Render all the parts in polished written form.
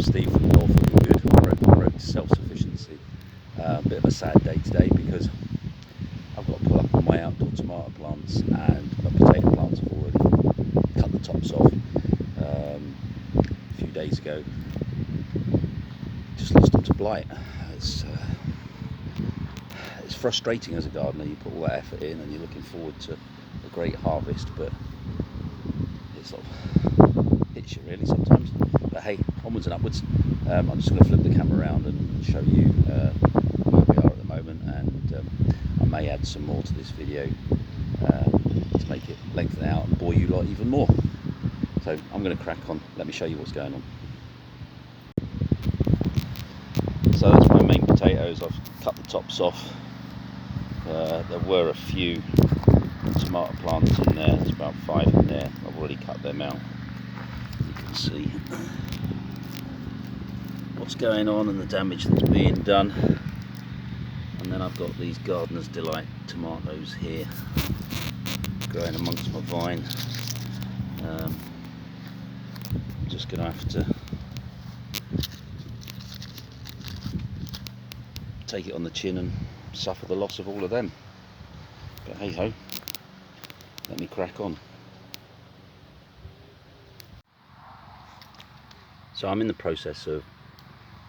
Steve from North Good Road to Self-Sufficiency. Bit of a sad day today because I've got to pull up on my outdoor tomato plants, and my potato plants have already cut the tops off a few days ago. Just lost them to blight. It's frustrating as a gardener. You put all that effort in and you're looking forward to a great harvest, but it sort of hits you really sometimes. But hey, onwards and upwards. I'm just going to flip the camera around and show you where we are at the moment, and I may add some more to this video to make it lengthen out and bore you lot even more. So I'm going to crack on. Let me show you what's going on. So that's my main potatoes. I've cut the tops off. There were a few tomato plants in there. There's about 5 in there. I've already cut them out. You can see what's going on and the damage that's being done. And then I've got these Gardener's Delight tomatoes here growing amongst my vine. I'm just going to have to take it on the chin and suffer the loss of all of them. But hey ho, let me crack on. So I'm in the process of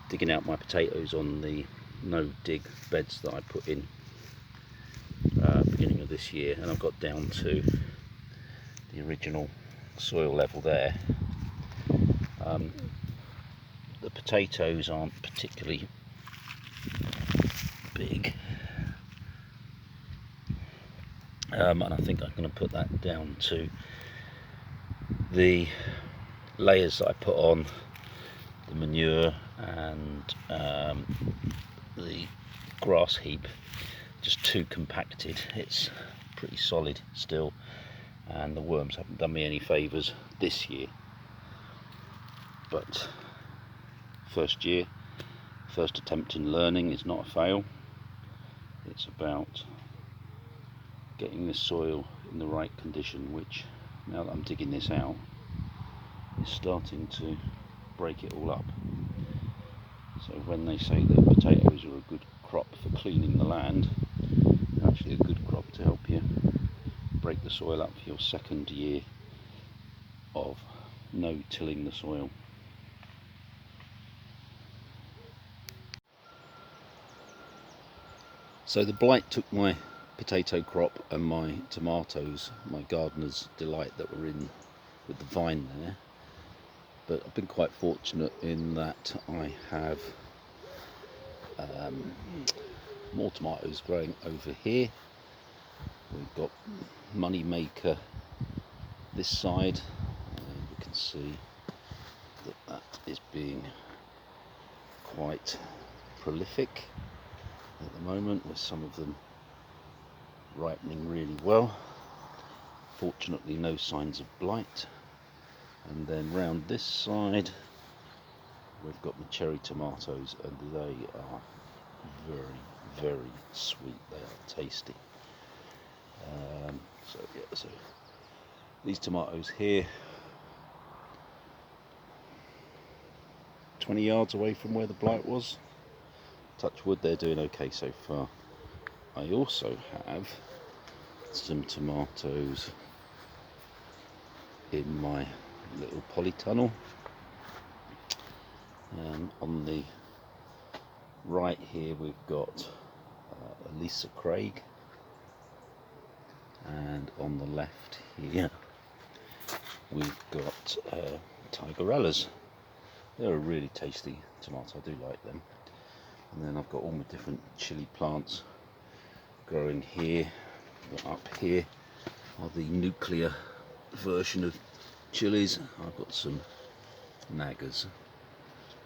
digging out my potatoes on the no dig beds that I put in beginning of this year, and I've got down to the original soil level there. The potatoes aren't particularly big, and I think I'm going to put that down to the layers that I put on, the manure and the grass heap, just too compacted. It's pretty solid still, and the worms haven't done me any favours this year. But first year, first attempt in learning is not a fail. It's about getting the soil in the right condition, which now that I'm digging this out is starting to break it all up. So when they say that potatoes are a good crop for cleaning the land, they're actually a good crop to help you break the soil up for your second year of no tilling the soil. So the blight took my potato crop and my tomatoes, my Gardener's Delight that were in with the vine there. But I've been quite fortunate in that I have more tomatoes growing over here. We've got Moneymaker this side. You can see that is being quite prolific at the moment, with some of them ripening really well. Fortunately no signs of blight. And then round this side we've got the cherry tomatoes, and they are very, very sweet. They are tasty. So these tomatoes here, 20 yards away from where the blight was. Touch wood, they're doing okay so far. I also have some tomatoes in my little polytunnel. On the right here we've got Elisa Craig, and on the left here we've got Tigerellas. They're a really tasty tomato, I do like them. And then I've got all my different chili plants growing here. Up here are the nuclear version of chilies. I've got some naggers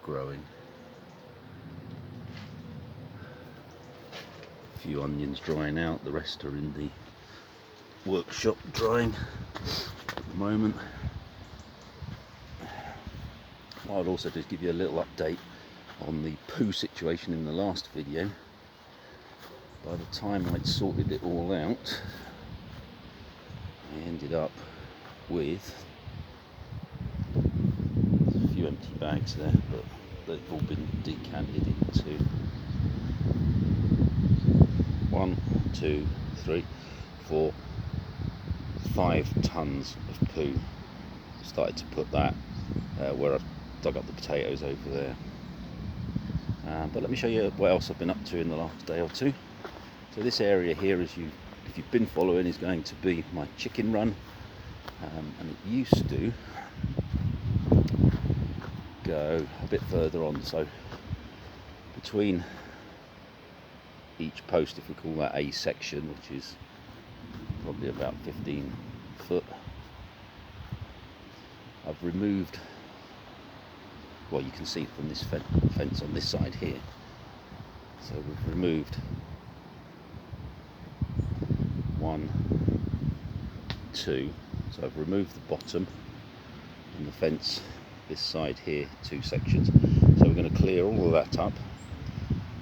growing, a few onions drying out, the rest are in the workshop drying at the moment. I'd also just give you a little update on the poo situation in the last video. By the time I'd sorted it all out, I ended up with a few empty bags there, but they've all been decanted into 1, 2, 3, 4, 5 tons of poo. Started to put that where I've dug up the potatoes over there. But let me show you what else I've been up to in the last day or two. So this area here, if you've been following, is going to be my chicken run, and it used to go a bit further on. So between each post, if we call that a section, which is probably about 15 foot, I've removed, well, you can see from this fence on this side here, so we've removed 1, 2, so I've removed the bottom and the fence this side here, 2 sections. So we're going to clear all of that up,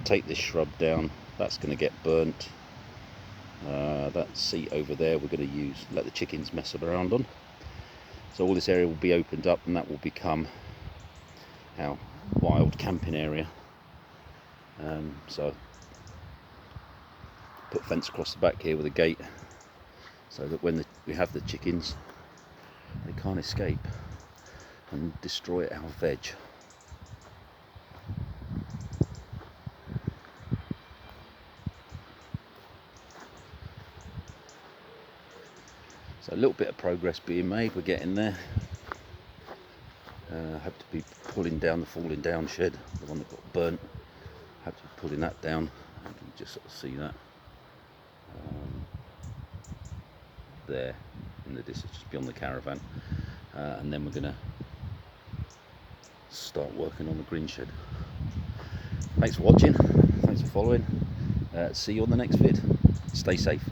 take this shrub down, that's going to get burnt. That seat over there we're going to let the chickens mess around on. So all this area will be opened up, and that will become our wild camping area. So put a fence across the back here with a gate, so that when we have the chickens, they can't escape and destroy our veg. So a little bit of progress being made, we're getting there. I have to be pulling down the falling down shed, the one that got burnt. I have to be pulling that down. You can just sort of see that there in the distance, just beyond the caravan. And then we're going to start working on the green shed. Thanks for watching, thanks for following. See you on the next vid. Stay safe.